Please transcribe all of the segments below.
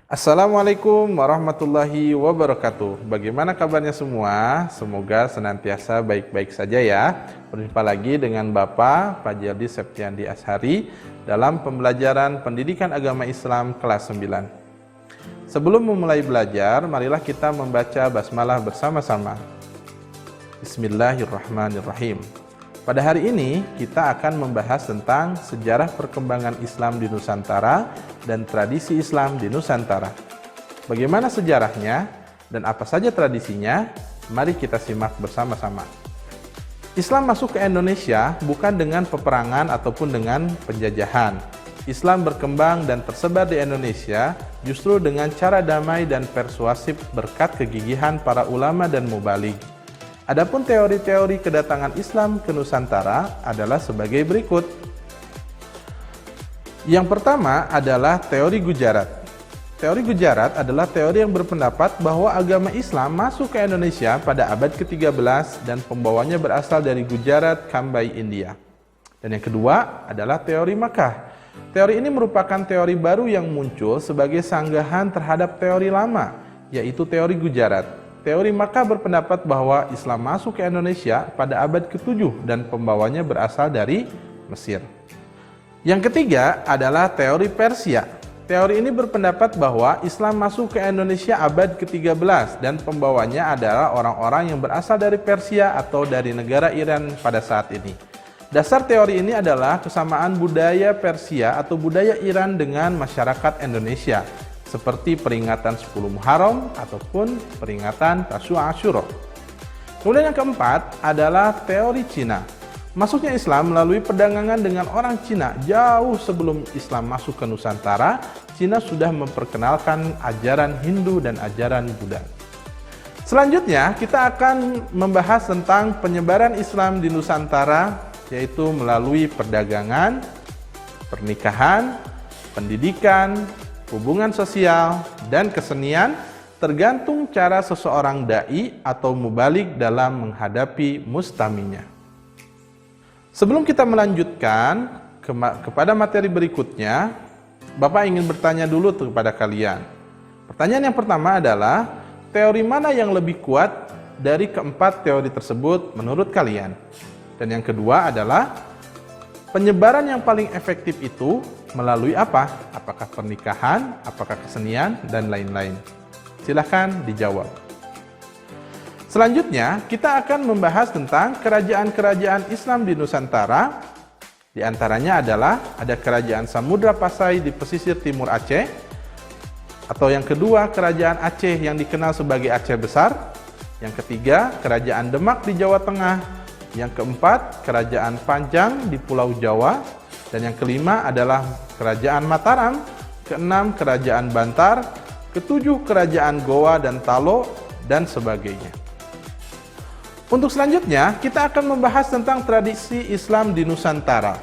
Assalamualaikum warahmatullahi wabarakatuh. Bagaimana kabarnya semua? Semoga senantiasa baik-baik saja ya. Berjumpa lagi dengan Bapak Fadjildi Septiandi Ashari dalam pembelajaran Pendidikan Agama Islam kelas 9. Sebelum memulai belajar, marilah kita membaca basmalah bersama-sama. Bismillahirrahmanirrahim. Pada hari ini kita akan membahas tentang sejarah perkembangan Islam di Nusantara dan tradisi Islam di Nusantara. Bagaimana sejarahnya dan apa saja tradisinya? Mari kita simak bersama-sama. Islam masuk ke Indonesia bukan dengan peperangan ataupun dengan penjajahan. Islam berkembang dan tersebar di Indonesia justru dengan cara damai dan persuasif berkat kegigihan para ulama dan mubaligh. Adapun teori-teori kedatangan Islam ke Nusantara adalah sebagai berikut. Yang pertama adalah teori Gujarat. Teori Gujarat adalah teori yang berpendapat bahwa agama Islam masuk ke Indonesia pada abad ke-13 dan pembawanya berasal dari Gujarat, Cambai, India. Dan yang kedua adalah teori Makkah. Teori ini merupakan teori baru yang muncul sebagai sanggahan terhadap teori lama, yaitu teori Gujarat. Teori Makkah berpendapat bahwa Islam masuk ke Indonesia pada abad ke-7 dan pembawanya berasal dari Mesir. Yang ketiga adalah teori Persia. Teori ini berpendapat bahwa Islam masuk ke Indonesia abad ke-13 dan pembawanya adalah orang-orang yang berasal dari Persia atau dari negara Iran pada saat ini. Dasar teori ini adalah kesamaan budaya Persia atau budaya Iran dengan masyarakat Indonesia, seperti peringatan 10 Muharram ataupun peringatan Tasyua Asyura. Kemudian yang keempat adalah teori Cina. Masuknya Islam melalui perdagangan dengan orang Cina. Jauh sebelum Islam masuk ke Nusantara, Cina sudah memperkenalkan ajaran Hindu dan ajaran Buddha. Selanjutnya, kita akan membahas tentang penyebaran Islam di Nusantara, yaitu melalui perdagangan, pernikahan, pendidikan, hubungan sosial, dan kesenian, tergantung cara seseorang da'i atau mubaligh dalam menghadapi mustaminya. Sebelum kita melanjutkan kepada materi berikutnya, Bapak ingin bertanya dulu kepada kalian. Pertanyaan yang pertama adalah, teori mana yang lebih kuat dari keempat teori tersebut menurut kalian? Dan yang kedua adalah, penyebaran yang paling efektif itu melalui apa? Apakah pernikahan, apakah kesenian, dan lain-lain? Silahkan dijawab. Selanjutnya, kita akan membahas tentang kerajaan-kerajaan Islam di Nusantara. Di antaranya adalah ada kerajaan Samudra Pasai di pesisir timur Aceh, atau yang kedua, kerajaan Aceh yang dikenal sebagai Aceh Besar. Yang ketiga, kerajaan Demak di Jawa Tengah. Yang keempat, kerajaan Panjang di Pulau Jawa. Dan yang kelima adalah kerajaan Mataram. Keenam, kerajaan Bantar. Ketujuh, kerajaan Goa dan Talo, dan sebagainya. Untuk selanjutnya, kita akan membahas tentang tradisi Islam di Nusantara.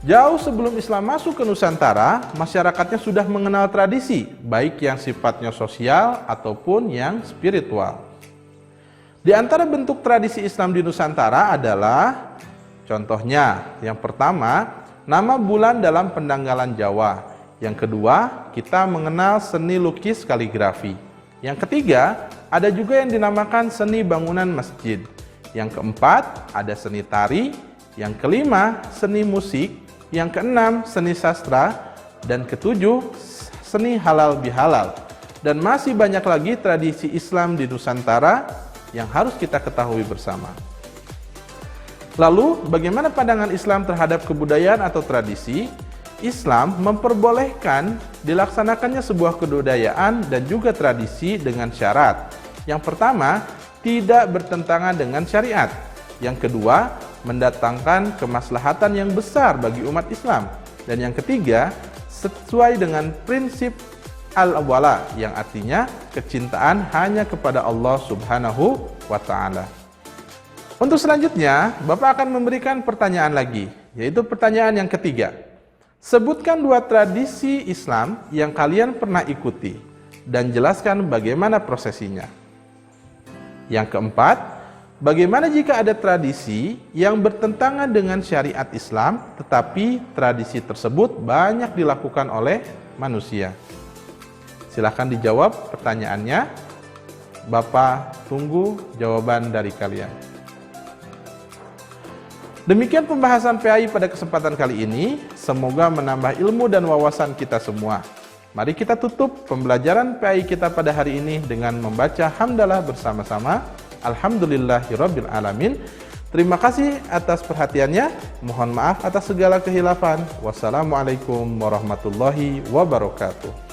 Jauh sebelum Islam masuk ke Nusantara, masyarakatnya sudah mengenal tradisi, baik yang sifatnya sosial ataupun yang spiritual. Di antara bentuk tradisi Islam di Nusantara adalah, contohnya, yang pertama, nama bulan dalam pendanggalan Jawa. Yang kedua, kita mengenal seni lukis kaligrafi. Yang ketiga, ada juga yang dinamakan seni bangunan masjid. Yang keempat, ada seni tari. Yang kelima, seni musik. Yang keenam, seni sastra. Dan ketujuh, seni halal bihalal. Dan masih banyak lagi tradisi Islam di Nusantara yang harus kita ketahui bersama. Lalu, bagaimana pandangan Islam terhadap kebudayaan atau tradisi? Islam memperbolehkan dilaksanakannya sebuah kebudayaan dan juga tradisi dengan syarat. Yang pertama, tidak bertentangan dengan syariat. Yang kedua, mendatangkan kemaslahatan yang besar bagi umat Islam. Dan yang ketiga, sesuai dengan prinsip al-wala, yang artinya kecintaan hanya kepada Allah Subhanahu wa Ta'ala. Untuk selanjutnya, Bapak akan memberikan pertanyaan lagi, yaitu pertanyaan yang ketiga. Sebutkan dua tradisi Islam yang kalian pernah ikuti dan jelaskan bagaimana prosesinya. Yang keempat, bagaimana jika ada tradisi yang bertentangan dengan syariat Islam, tetapi tradisi tersebut banyak dilakukan oleh manusia? Silahkan dijawab pertanyaannya. Bapak tunggu jawaban dari kalian. Demikian pembahasan PAI pada kesempatan kali ini. Semoga menambah ilmu dan wawasan kita semua. Mari kita tutup pembelajaran PAI kita pada hari ini dengan membaca hamdalah bersama-sama. Alhamdulillahirabbil alamin. Terima kasih atas perhatiannya. Mohon maaf atas segala kehilafan. Wassalamualaikum warahmatullahi wabarakatuh.